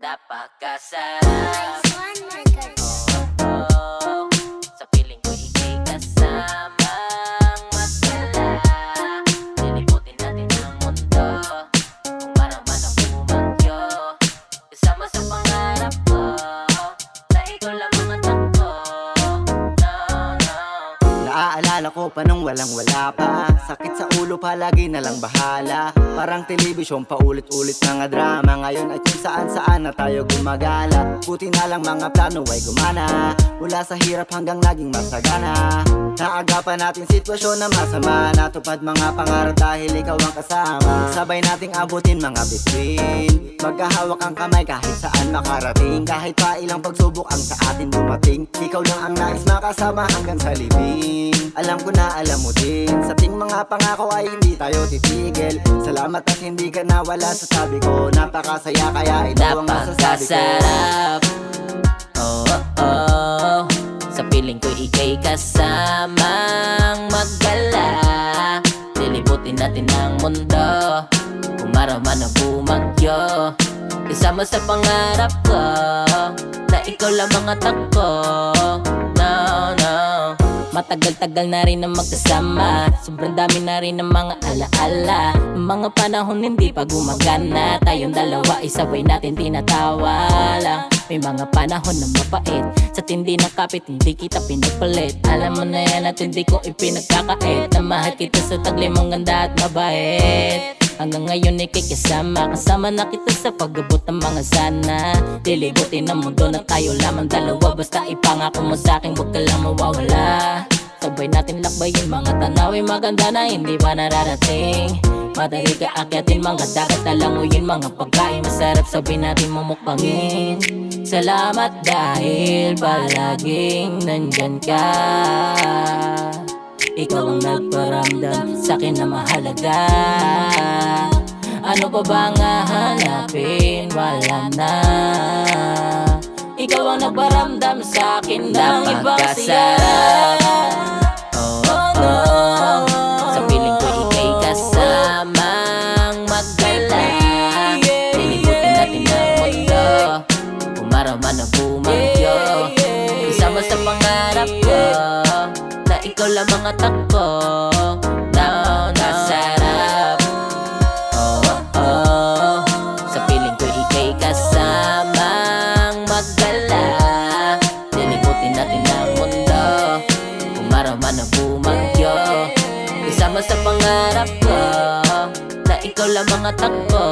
Napakasarap. Oh, sa piling ko ika'y kasamang magdala. Liliputin natin ang mundo kung para man ang bumagyo. Kasama sa pangarap ko na ikaw lang ang takbo. No, no. Naaalala ko pa nung walang-wala pa. Sakit sa ulo palagi na lang bahala. Parang telebisyon paulit-ulit mga drama. Ngayon ay kung saan-saan na tayo gumagala. Buti na lang mga plano ay gumana. Mula sa hirap hanggang naging masagana. Naagapan natin sitwasyon na masama. Natupad mga pangarap dahil ikaw ang kasama. Sabay nating abutin mga bituin. Magkahawak ang kamay kahit saan makarating. Kahit pa ilang pagsubok ang sa atin dumating. Ikaw lang ang nais makasama hanggang sa libing. Alam ko na alam mo din, sa ting mga pangako ay hindi tayo titigil. Salamat at hindi ka nawala sa tabi ko. Napakasaya kaya ito ang masasabi ko. Napakasarap. Oh, oh, oh. Sa piling ko ika'y kasamang magdala. Liliputin natin ang mundo kung maraman ang bumagyo. Kasama sa pangarap ko na ikaw lang mga takbo. No, no. Matagal-tagal na rin na magkasama. Sobrang dami na rin ng mga alaala. Mga panahon hindi pa gumagana. Tayong dalawa isabay natin tinatawa lang. May mga panahon na mapait. Sa tindi ng kapit hindi kita pinapalit. Alam mo na yan at hindi ko ipinagkakait. Na mahal kita sa tagli mong ganda at mabait. Hanggang ngayon ika'y kasama. Kasama na kita sa pag-abot ng mga sana. Lilibutin ang mundo na tayo lamang dalawa. Basta ipangako mo sa'kin huwag ka lang mawawala. Sabay natin lakbayin mga tanawin maganda na hindi pa nararating. Madali ka akyatin mga dagat na languyin. Mga pagkain masarap sabay natin mumukbangin. Salamat dahil palaging nandyan ka. Ikaw ang nagparamdam sa'kin na mahalaga. Ano pa ba nga hanapin? Wala na. Ikaw ang nagparamdam sa'kin ng ibang saya. Oh, oh, oh. Sa piling ko ika'y kasamang magdala. Liliputin natin ang mundo kung maraman ang bumagyo. Kasama sa pangarap ko na ikaw lang mga takbo. Napakasarap. Oh, oh, oh. Sa piling ko ika'y kasamang magdala. Liliputin natin ang mundo kung maraman ang bumagyo. Kasama sa pangarap ko na ikaw lang mga takbo.